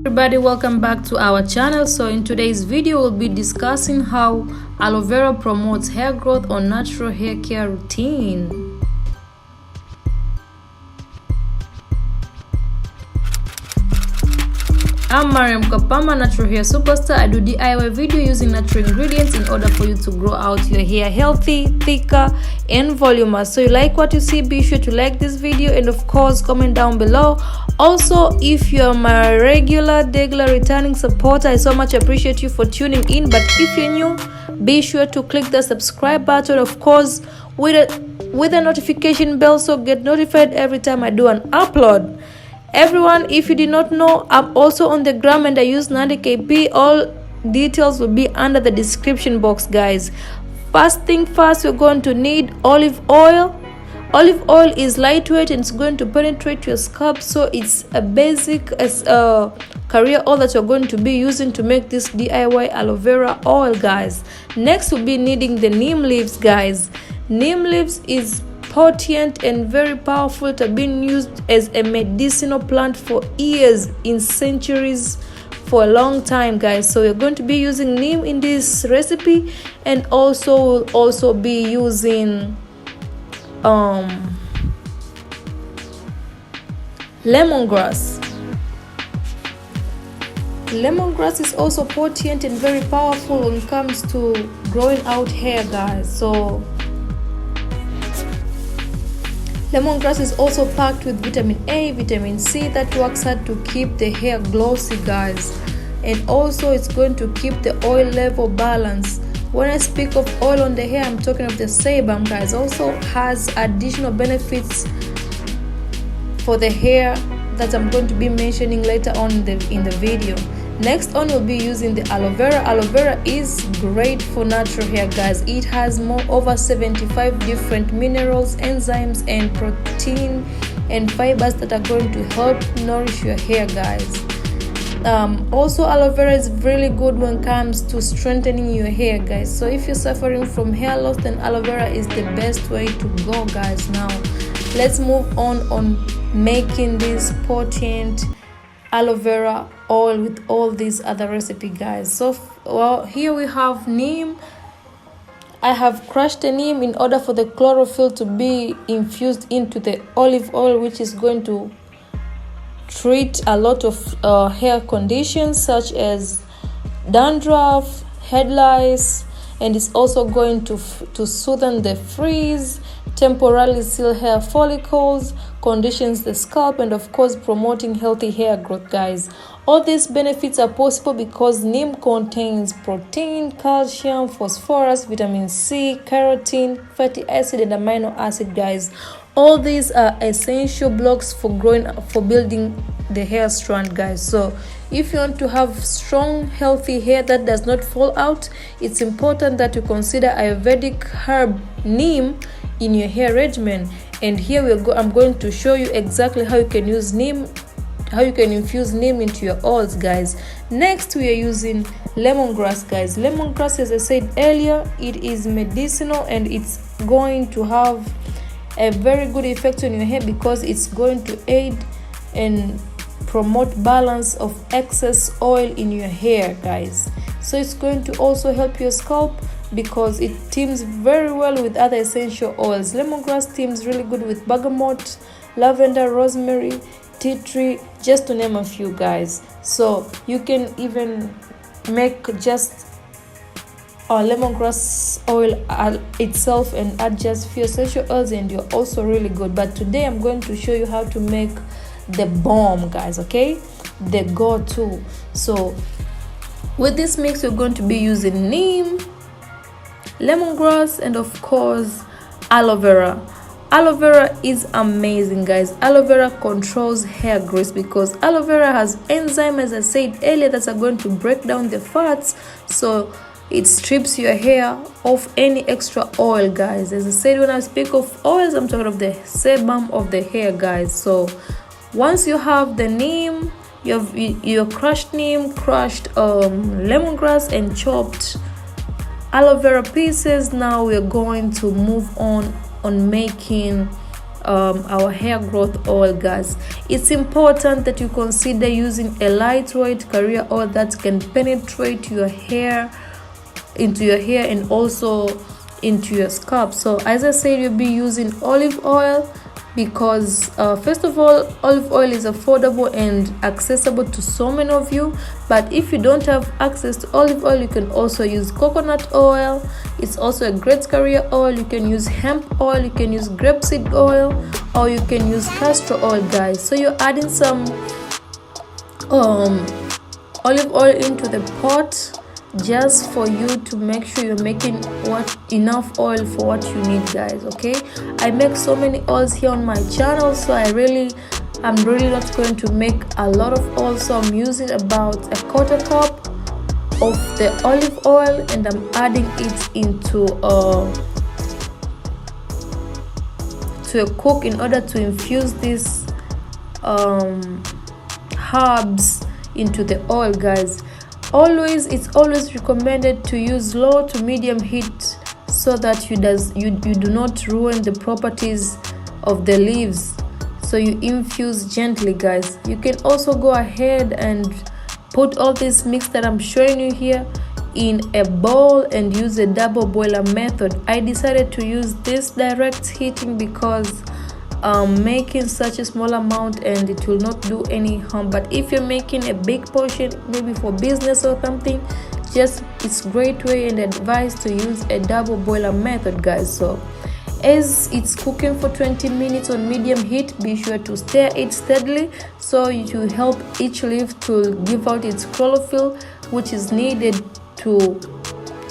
Everybody, welcome back to our channel. So in today's video we'll be discussing how aloe vera promotes hair growth on natural hair care routine. I'm Mariam Kapama, natural hair superstar. I do DIY video using natural ingredients in order for you to grow out your hair healthy, thicker and voluminous. So you like what you see, be sure to like this video and of course comment down below. Also, if you're my regular returning supporter, I so much appreciate you for tuning in. But if you're new, be sure to click the subscribe button, of course with a notification bell, so get notified every time I do an upload. Everyone, if you did not know, I'm also on the gram and I use 90kp. All details will be under the description box, guys. First thing first, we're going to need olive oil. Olive oil is lightweight and it's going to penetrate your scalp, so it's a basic career oil that you're going to be using to make this DIY aloe vera oil, guys. Next, we'll be needing the neem leaves, guys. Neem leaves is potent and very powerful. It has been used as a medicinal plant for years, in centuries, for a long time, guys. So we're going to be using neem in this recipe, and we'll also be using lemongrass. Lemongrass is also potent and very powerful when it comes to growing out hair, guys. So lemongrass is also packed with vitamin A, vitamin C that works hard to keep the hair glossy, guys. And also it's going to keep the oil level balanced. When I speak of oil on the hair, I'm talking of the sebum, guys. Also has additional benefits for the hair that I'm going to be mentioning later on in the video. Next on, we'll be using the aloe vera. Aloe vera is great for natural hair, guys. It has over 75 different minerals, enzymes and protein and fibers that are going to help nourish your hair, guys. Also, aloe vera is really good when it comes to strengthening your hair, guys. So if you're suffering from hair loss, then aloe vera is the best way to go, guys. Now let's move on making this potent aloe vera oil with all these other recipe, guys. So here we have neem. I have crushed the neem in order for the chlorophyll to be infused into the olive oil, which is going to treat a lot of hair conditions such as dandruff, head lice, and it's also going to soothe the frizz, temporarily seal hair follicles, conditions the scalp, and of course promoting healthy hair growth, guys. All these benefits are possible because neem contains protein, calcium, phosphorus, vitamin C, keratin, fatty acid and amino acid, guys. All these are essential blocks for building the hair strand, guys. So if you want to have strong healthy hair that does not fall out, it's important that you consider Ayurvedic herb neem in your hair regimen. And here I'm going to show you exactly how you can use neem, how you can infuse neem into your oils, guys. Next, we are using lemongrass, guys. Lemongrass, as I said earlier, it is medicinal and it's going to have a very good effect on your hair because it's going to aid and promote balance of excess oil in your hair, guys. So it's going to also help your scalp because it teams very well with other essential oils. Lemongrass teams really good with bergamot, lavender, rosemary, tea tree, just to name a few, guys. So you can even make just lemongrass oil itself and add just few essential oils and you're also really good. But today I'm going to show you how to make the bomb, guys, okay, the go-to. So with this mix, we're going to be using neem, lemongrass, and of course aloe vera. Aloe vera is amazing, guys. Aloe vera controls hair growth because aloe vera has enzymes, as I said earlier, that are going to break down the fats, so it strips your hair of any extra oil, guys. As I said, when I speak of oils, I'm talking of the sebum of the hair, guys. So once you have the neem, you have your crushed neem, crushed lemongrass and chopped aloe vera pieces. Now we're going to move on making our hair growth oil, guys. It's important that you consider using a lightweight carrier oil that can penetrate your hair, into your hair, and also into your scalp. So as I said, you'll be using olive oil because first of all, olive oil is affordable and accessible to so many of you. But if you don't have access to olive oil, you can also use coconut oil. It's also a great carrier oil. You can use hemp oil, you can use grapeseed oil, or you can use castor oil, guys. So you're adding some olive oil into the pot just for you to make sure you're making enough oil for what you need, guys. Okay, I make so many oils here on my channel, so I'm really not going to make a lot of oil. So I'm using about a quarter cup of the olive oil, and I'm adding it into to a cook in order to infuse these herbs into the oil, guys. It's always recommended to use low to medium heat so that you do not ruin the properties of the leaves. So you infuse gently, guys. You can also go ahead and put all this mix that I'm showing you here in a bowl and use a double boiler method. I decided to use this direct heating because making such a small amount and it will not do any harm. But if you're making a big portion, maybe for business or something, it's great way and advice to use a double boiler method, guys. So as it's cooking for 20 minutes on medium heat, be sure to stir it steadily so you help each leaf to give out its chlorophyll, which is needed to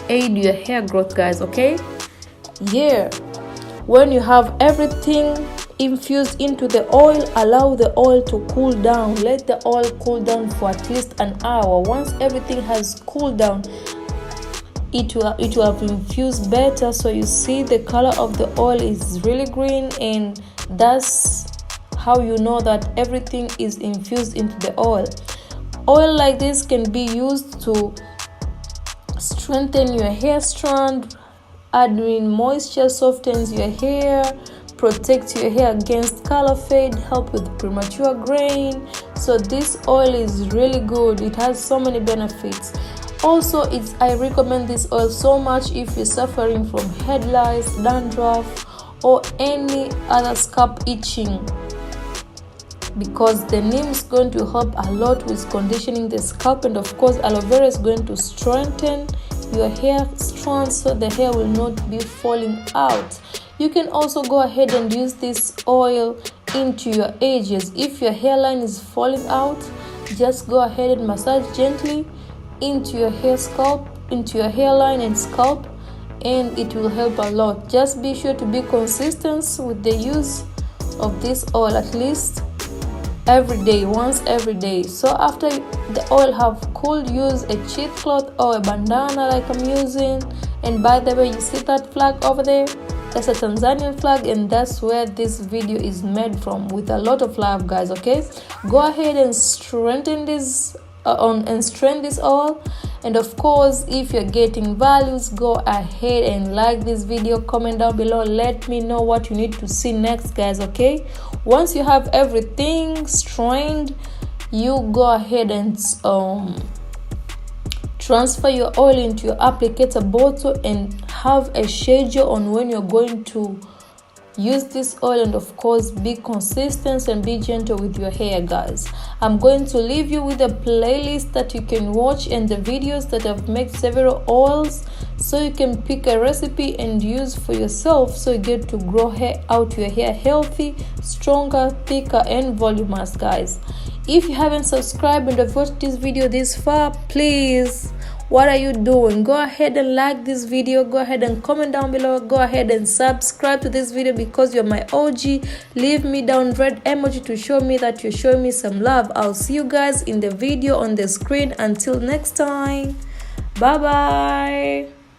aid your hair growth, guys. Okay, yeah, when you have everything infused into the oil, allow the oil to cool down. Let the oil cool down for at least an hour. Once everything has cooled down, it will have infused better. So you see the color of the oil is really green, and that's how you know that everything is infused into the oil. Oil like this can be used to strengthen your hair strand, adding moisture, softens your hair, protect your hair against color fade, help with premature graying. So this oil is really good. It has so many benefits. Also, I recommend this oil so much if you're suffering from head lice, dandruff, or any other scalp itching, because the neem is going to help a lot with conditioning the scalp, and of course aloe vera is going to strengthen your hair strands so the hair will not be falling out. You can also go ahead and use this oil into your edges. If your hairline is falling out, just go ahead and massage gently into your hairline and scalp, and it will help a lot. Just be sure to be consistent with the use of this oil, at least every day, once every day. So after the oil have cooled, use a cheesecloth or a bandana like I'm using. And by the way, you see that flag over there? That's a Tanzanian flag, and that's where this video is made from, with a lot of love, guys. Okay, go ahead and strengthen this strain this oil. And of course, if you're getting values, go ahead and like this video, comment down below, let me know what you need to see next, guys. Okay, once you have everything strained, you go ahead and transfer your oil into your applicator bottle and have a schedule on when you're going to use this oil. And of course, be consistent and be gentle with your hair, guys. I'm going to leave you with a playlist that you can watch and the videos that I've made several oils, so you can pick a recipe and use for yourself, so you get to grow out your hair healthy, stronger, thicker, and voluminous, guys. If you haven't subscribed and have watched this video this far, please, what are you doing? Go ahead and like this video, go ahead and comment down below, go ahead and subscribe to this video because you're my OG. Leave me down red emoji to show me that you're showing me some love. I'll see you guys in the video on the screen. Until next time, bye bye.